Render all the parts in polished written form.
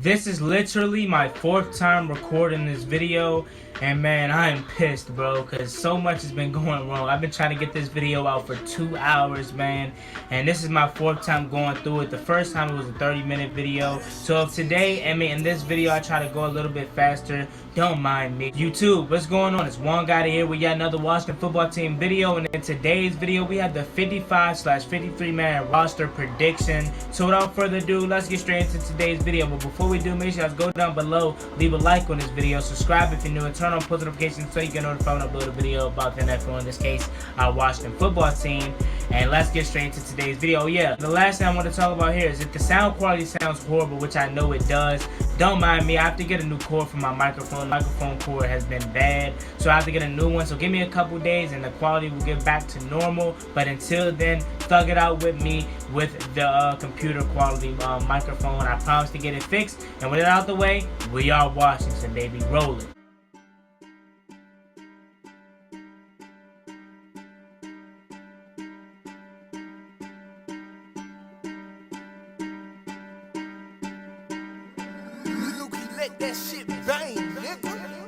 This is literally my 4th time recording this video, and man, I am pissed, bro, because so much has been going wrong. I've been trying to get this video out for 2 hours, man, and this is my 4th time going through it. The first time it was a 30-minute video, so today, in this video, I try to go a little bit faster. Don't mind me. YouTube, what's going on? It's Juangotti here. We got another Washington football team video, and in today's video, we have the 55/53-man roster prediction. So without further ado, let's get straight into today's video. But before we do, make sure you guys go down below, leave a like on this video, subscribe if you're new, and turn on post notifications so you get notified when I upload a video about the NFL, in this case, our Washington football team. And let's get straight into today's video. Yeah, the last thing I want to talk about here is if the sound quality sounds horrible, which I know it does, don't mind me. I have to get a new cord for my microphone. The microphone cord has been bad, so I have to get a new one. So give me a couple days and the quality will get back to normal. But until then, thug it out with me with the computer quality microphone. I promise to get it fixed. And with it out the way, we are Washington, baby. Roll it.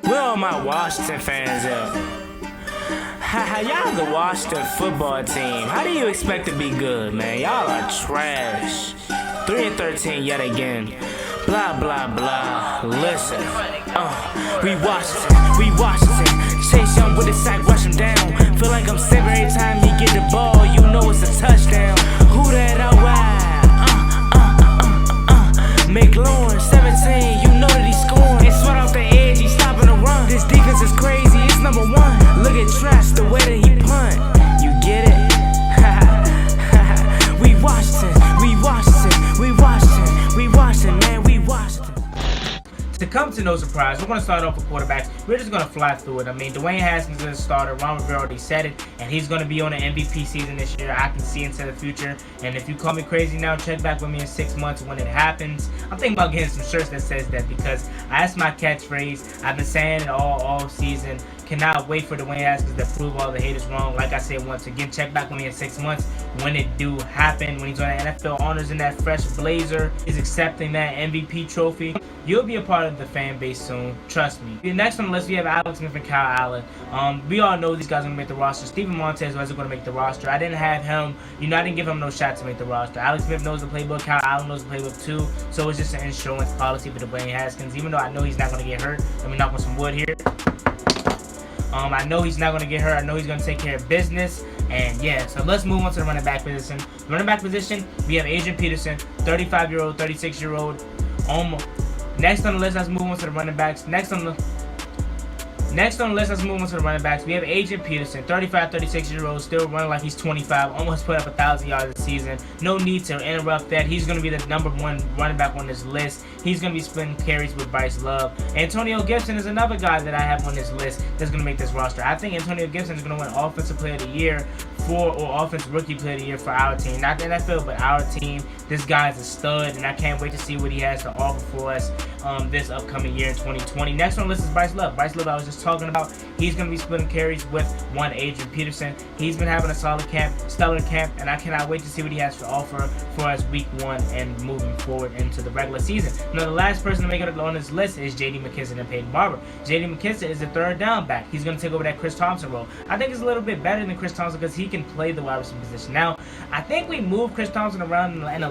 Where all my Washington fans at? Y'all the Washington football team. How do you expect to be good, man? Y'all are trash. 3-13 yet again. Blah, blah, blah. Listen. We Washington. Chase him with a sack, rush him down. Feel like I'm sick every time he get the ball. You know it's a touchdown. Who that out wide? Mclaurin, 17, you know that he's scoring. It's right off the edge, he's stopping the run. This defense is crazy, it's number one. Look at Trash, the way that he punt. You get it? We Washington, man, we Washington. To come to no surprise, we're going to start off with quarterbacks. We're just going to fly through it. Dwayne Haskins is a starter. Ron Rivera already said it, and he's going to be on an MVP season this year. I can see into the future, and if you call me crazy now, check back with me in 6 months when it happens. I'm thinking about getting some shirts that says that because that's my catchphrase. I've been saying it all season. Cannot wait for Dwayne Haskins to prove all the haters wrong. Like I said once again, check back with me in 6 months when it do happen. When he's on the NFL honors in that fresh blazer, he's accepting that MVP trophy. You'll be a part of the fan base soon, trust me. Next on the list, we have Alex Smith and Kyle Allen. We all know these guys are going to make the roster. Steven Montez wasn't going to make the roster. I didn't have him, I didn't give him no shot to make the roster. Alex Smith knows the playbook, Kyle Allen knows the playbook too, so it's just an insurance policy for Dwayne Haskins. Even though I know he's not going to get hurt, let me knock on some wood here. I know he's not going to get hurt. I know he's going to take care of business. And yeah, so let's move on to the running back position. The running back position, we have Adrian Peterson, 35-year-old, 36-year-old. Next on the list, let's move on to the running backs. Next on the list, let's move on to the running backs. We have Adrian Peterson, 35, 36-year-old, still running like he's 25, almost put up 1,000 yards this season. No need to interrupt that. He's going to be the #1 running back on this list. He's going to be splitting carries with Bryce Love. Antonio Gibson is another guy that I have on this list that's going to make this roster. I think Antonio Gibson is going to win Offensive Player of the Year or Offensive Rookie Player of the Year for our team. Not the NFL, but our team. This guy's a stud, and I can't wait to see what he has to offer for us this upcoming year in 2020. Next on the list is Bryce Love. Bryce Love, I was just talking about. He's going to be splitting carries with one Adrian Peterson. He's been having a solid camp, stellar camp, and I cannot wait to see what he has to offer for us week 1 and moving forward into the regular season. Now, the last person to make it on this list is J.D. McKissic and Peyton Barber. J.D. McKissic is the 3rd down back. He's going to take over that Chris Thompson role. I think it's a little bit better than Chris Thompson because he can play the wide receiver position. Now, I think we moved Chris Thompson around in a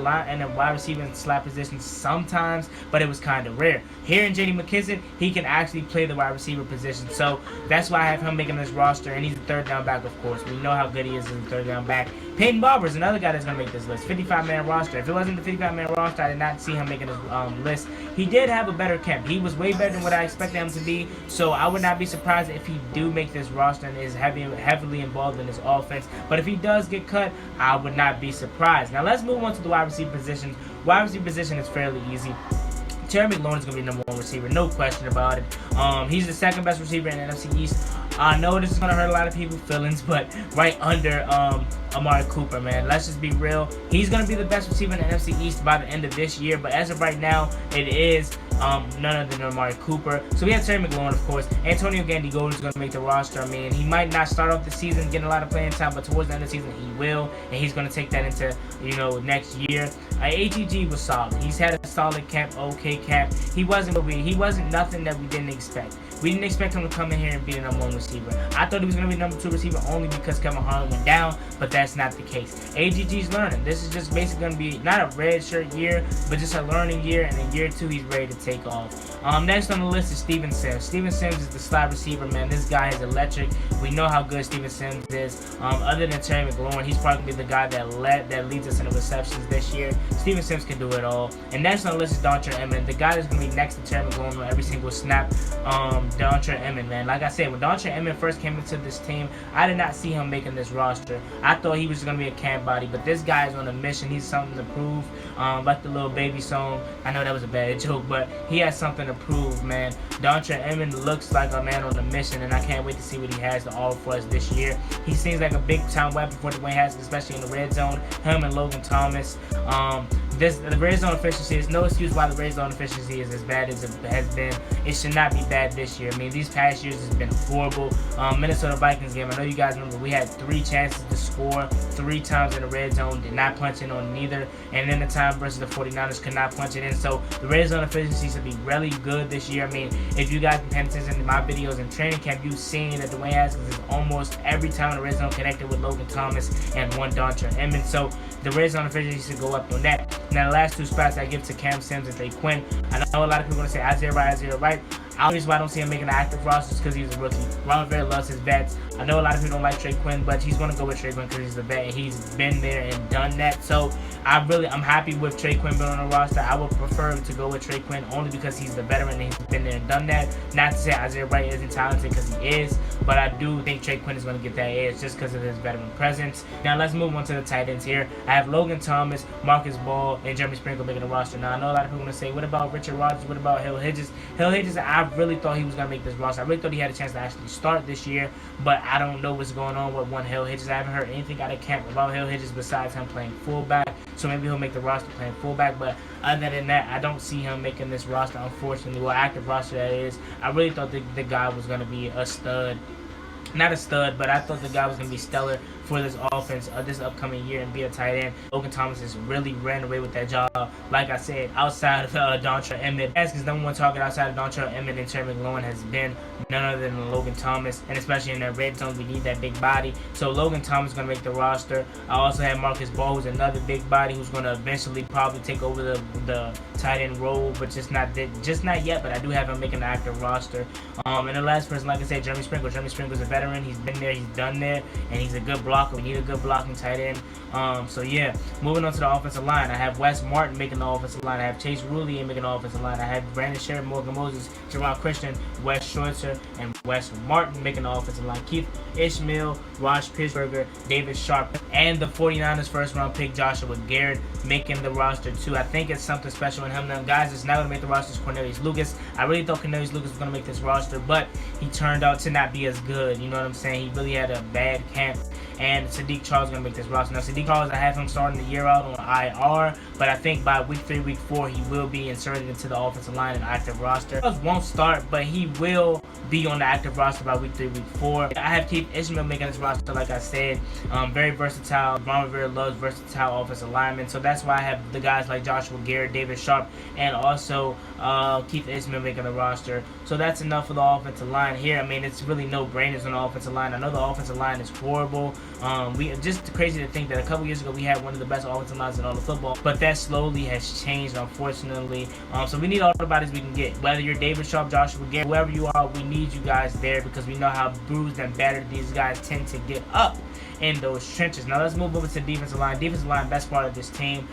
wide receiver and slot position sometimes, but it was kind of rare. Here in J.D. McKissic, he can actually play the wide receiver position, so that's why I have him making this roster, and he's the 3rd down back, of course. We know how good he is as a 3rd down back. Peyton Barber is another guy that's going to make this list. 55-man roster. If it wasn't the 55-man roster, I did not see him making this list. He did have a better camp. He was way better than what I expected him to be, so I would not be surprised if he do make this roster and is heavily involved in this offense. But if he does get cut, I would not be surprised. Now let's move on to the wide receiver position. Wide receiver position is fairly easy. Terry McLaurin is going to be the #1 receiver, no question about it. He's the 2nd best receiver in the NFC East. I know this is going to hurt a lot of people's feelings, but right under Amari Cooper, man. Let's just be real. He's going to be the best receiver in the NFC East by the end of this year, but as of right now, it is none other than Amari Cooper. So we have Terry McLaurin, of course. Antonio Gandy-Golden is going to make the roster. He might not start off the season getting a lot of playing time, but towards the end of the season, he will, and he's going to take that into, next year. ATG was solid. He's had a solid camp, okay camp. He wasn't nothing that we didn't expect. We didn't expect him to come in here and be the number 1 receiver. I thought he was going to be number 2 receiver only because Kevin Harlan went down, but that's not the case. AGG's learning. This is just basically going to be not a red shirt year, but just a learning year, and in year 2, he's ready to take off. Next on the list is Steven Sims. Steven Sims is the slot receiver, man. This guy is electric. We know how good Steven Sims is. Other than Terry McLaurin, he's probably going to be the guy that leads us in the receptions this year. Steven Sims can do it all. And next on the list is Dontre Emmett, the guy that's going to be next to Terry McLaurin on every single snap. Dontre Emmett, man. Like I said, when Dontre Emmett first came into this team, I did not see him making this roster. I thought he was going to be a camp body, but this guy is on a mission. He's something to prove. Like the little baby song. I know that was a bad joke, but he has something to prove, man. Dontre Emmett looks like a man on a mission, and I can't wait to see what he has to offer for us this year. He seems like a big-time weapon for Dwayne Haskins, especially in the red zone. Him and Logan Thomas. The red zone efficiency, there's no excuse why the red zone efficiency is as bad as it has been. It should not be bad this year. I mean, these past years has been horrible. Minnesota Vikings game, I know you guys remember, we had 3 chances to score 3 times in the red zone, did not punch in on neither. And then the time versus the 49ers could not punch it in. So the red zone efficiency should be really good this year. I mean, if you guys have been paying attention to my videos in training camp, you've seen that Dwayne Haskins is almost every time in the red zone connected with Logan Thomas and one Dontre Emmett. So the red zone efficiency should go up on that. Now the last 2 spots I give to Cam Sims and Trey Quinn. I know a lot of people are going to say Isaiah Wright. The reason why I don't see him making an active roster is because he's a rookie. Ron Rivera loves his vets. I know a lot of people don't like Trey Quinn, but he's going to go with Trey Quinn because he's a vet and he's been there and done that. So I'm happy with Trey Quinn being on the roster. I would prefer to go with Trey Quinn only because he's the veteran and he's been there and done that. Not to say Isaiah Wright isn't talented, because he is, but I do think Trey Quinn is going to get that edge just because of his veteran presence. Now let's move on to the tight ends here. I have Logan Thomas, Marcus Ball, and Jeremy Sprinkle making the roster. Now I know a lot of people are going to say, what about Richard Rodgers? What about Hill Hedges? Hill Hedges, I really thought he was going to make this roster. I really thought he had a chance to actually start this year, but I don't know what's going on with one Hill Hedges. I haven't heard anything out of camp about Hill Hedges besides him playing fullback, so maybe he'll make the roster playing fullback, but other than that, I don't see him making this roster, unfortunately. Well, active roster that is. I really thought the guy was going to be a stud. Not a stud, but I thought the guy was going to be stellar for this offense this upcoming year and be a tight end. Logan Thomas has really ran away with that job. Like I said, outside of Dontre Emmett, Haskins' number 1 target outside of Dontre Emmett and Terry McLaurin has been none other than Logan Thomas, and especially in that red zone, we need that big body. So Logan Thomas is going to make the roster. I also have Marcus Ball, who's another big body, who's going to eventually probably take over the tight end role, but just not yet. But I do have him making the active roster. And the last person, like I said, Jeremy Sprinkle. Jeremy Sprinkle's a veteran. He's been there, he's done there, and he's a good blocker. We need a good blocking tight end. So yeah, moving on to the offensive line. I have Wes Martin making the offensive line. I have Chase Roulier making the offensive line. I have Brandon Sherritt, Morgan Moses, Jerron Christian, Wes Schweitzer, and Wes Martin making the offensive line. Keith Ishmael, Raj Pittsburgher, David Sharp, and the 49ers first round pick Joshua Garrett making the roster too. I think it's something special in him. Now, guys, it's not going to make the roster is Cornelius Lucas. I really thought Cornelius Lucas was going to make this roster, but he turned out to not be as good. You know what I'm saying? He really had a bad camp. And Sadiq Charles is going to make this roster. Now, Sadiq Charles, I have him starting the year out on IR, but I think by week 3, week 4, he will be inserted into the offensive line and active roster. Charles won't start, but he will be on the active roster by week 3, week 4. I have Keith Ishmael making this roster, like I said. Very versatile. Ron Rivera loves versatile offensive linemen, so that's why I have the guys like Joshua Garrett, David Sharp, and also Keith Ishmael making the roster. So that's enough for the offensive line here. I mean, it's really no brainers on the offensive line. I know the offensive line is horrible. We just crazy to think that a couple years ago we had one of the best offensive lines in all of football, but that slowly has changed, unfortunately. So we need all the bodies we can get. Whether you're David Sharp, Joshua Garrett, whoever you are, we need you guys there because we know how bruised and battered these guys tend to get up in those trenches. Now let's move over to defensive line. Defensive line, best part of this team.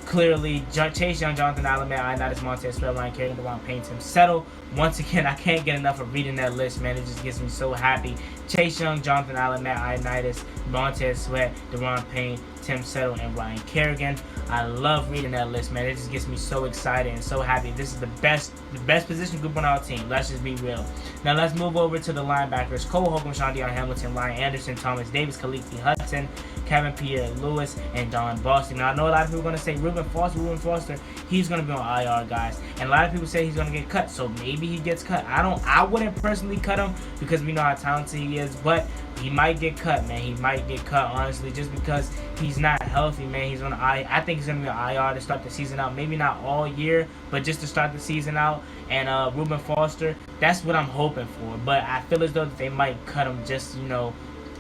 Clearly, Chase Young, Jonathan Allen, Ioannidis, Montez Sweat, Ryan Kerrigan, Deron Payne, Tim Settle. Once again, I can't get enough of reading that list, man. It just gets me so happy. Chase Young, Jonathan Allen, Ioannidis, Montez Sweat, Deron Payne, Tim Settle, and Ryan Kerrigan. I love reading that list, man. It just gets me so excited and so happy. This is the best position group on our team. Let's just be real. Now let's move over to the linebackers. Cole Holcomb, Sean Deion Hamilton, Ryan Anderson, Thomas Davis, Khaliki Hudson, Kevin Pierre-Louis, and Don Boston. Now, I know a lot of people are going to say Reuben Foster, he's going to be on IR, guys. And a lot of people say he's going to get cut, so maybe he gets cut. I wouldn't personally cut him because we know how talented he is, but he might get cut, man. He might get cut, honestly, just because he's not healthy, man. He's on I think he's going to be on IR to start the season out. Maybe not all year, but just to start the season out. And Reuben Foster, that's what I'm hoping for. But I feel as though they might cut him just,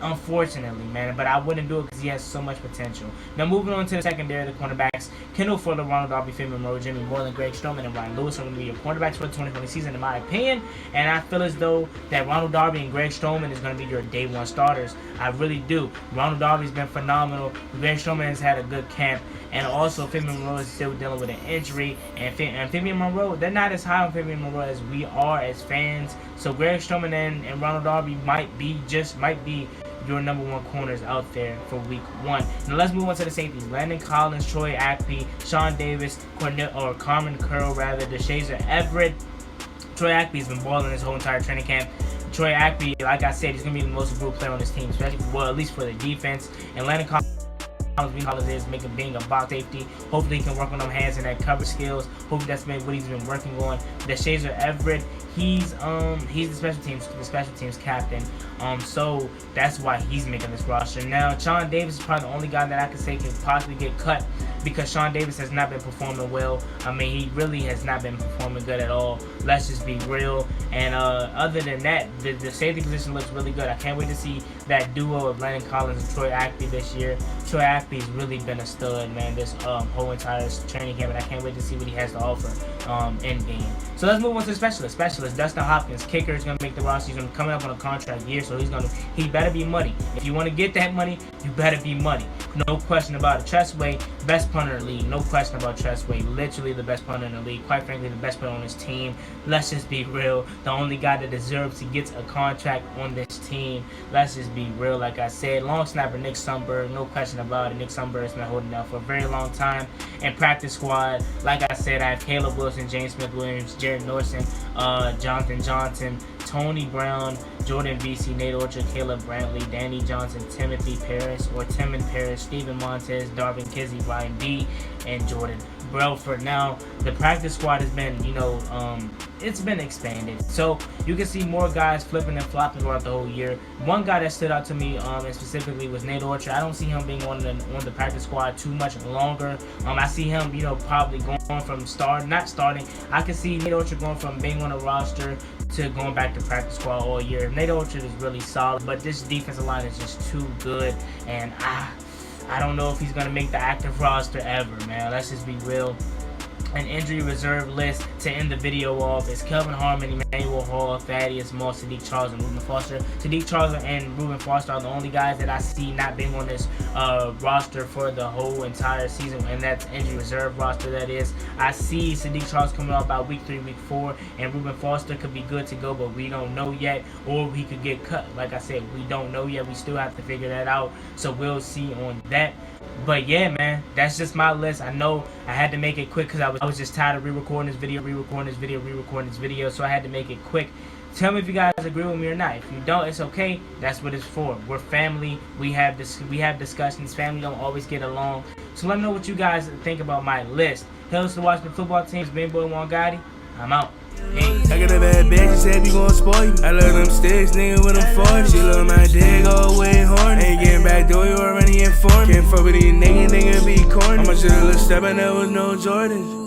unfortunately, man. But I wouldn't do it because he has so much potential. Now, moving on to the secondary, the cornerbacks. Kendall Fuller, Ronald Darby, Fabian Moreau, Jimmy Moreland, Greg Stroman, and Ryan Lewis are going to be your cornerbacks for the 2020 season, in my opinion. And I feel as though that Ronald Darby and Greg Stroman is going to be your day one starters. I really do. Ronald Darby's been phenomenal. Greg Stroman has had a good camp. And also, Fabian Moreau is still dealing with an injury. And Fabian Moreau, they're not as high on Fabian Moreau as we are as fans. So Greg Stroman and Ronald Darby might be your number one corners out there for week 1. Now let's move on to the safeties. Landon Collins, Troy Apke, Sean Davis, Carmen Curl, DeShazer Everett. Troy Apke's been balling this whole entire training camp. Troy Apke, like I said, he's going to be the most improved player on this team, especially, well, at least for the defense. And Landon Collins is being a box safety. Hopefully he can work on them hands and that cover skills. Hopefully that's what he's been working on. DeShazer Everett, he's the special teams captain. So that's why he's making this roster. Now, Sean Davis is probably the only guy that I can say can possibly get cut because Sean Davis has not been performing well. I mean, he really has not been performing good at all. Let's just be real. And other than that, the safety position looks really good. I can't wait to see that duo of Landon Collins and Troy Apke this year. Troy Apke's really been a stud, man, this whole entire training camp, and I can't wait to see what he has to offer in game. So let's move on to the specialist. Dustin Hopkins, kicker, is going to make the roster. He's going to come up on a contract year, so he better be money. If you want to get that money, you better be money. No question about it. Tressway, best punter in the league. No question about Tressway. Literally the best punter in the league. Quite frankly, the best player on this team. Let's just be real. The only guy that deserves to get a contract on this team. Let's just be real. Like I said, long snapper Nick Sundberg. No question about it. Nick Sundberg has been holding out for a very long time. And practice squad, like I said, I have Caleb Wilson, James Smith-Williams, Jared Norson, Jonathan Johnson, Tony Brown, Jordan VC, Nato Orchard, Caleb Brantley, Danny Johnson, Timothy Parris, Stephen Montez, Darvin Kizzy, Ryan B, and Jordan Belfort. Now, the practice squad has been, it's been expanded. So, you can see more guys flipping and flopping throughout the whole year. One guy that stood out to me, and specifically, was Nato Orchard. I don't see him being on the practice squad too much longer. I see him, probably going from not starting. I can see Nato Orchard going from being on a roster to going back to practice squad all year. Nato Orchard is really solid, but this defensive line is just too good, and I don't know if he's going to make the active roster ever, man. Let's just be real. An injury reserve list to end the video off is Kelvin Harmon, Emmanuel Hall, Thaddeus Moss, Sadiq Charles, and Reuben Foster. Sadiq Charles and Reuben Foster are the only guys that I see not being on this roster for the whole entire season, and that's injury reserve roster, that is. I see Sadiq Charles coming out about week 3, week 4, and Reuben Foster could be good to go, but we don't know yet, or he could get cut. Like I said, we don't know yet. We still have to figure that out, so we'll see on that. But yeah, man, that's just my list. I know I had to make it quick because I was just tired of re-recording this video, so I had to make it quick. Tell me if you guys agree with me or not. If you don't, it's okay. That's what it's for. We're family. We have discussions. Family don't always get along. So let me know what you guys think about my list. Hells to watch the football teams. Big boy Juangotti. I'm out. Hey. I got a bad bitch, she said we gon' spoil you. I love them sticks, nigga, with them 40. She love my dick all the way horny. Ain't getting back door, you already informed. Can't fuck with these niggas be corny. I'ma shoot a little step and there was no Jordans.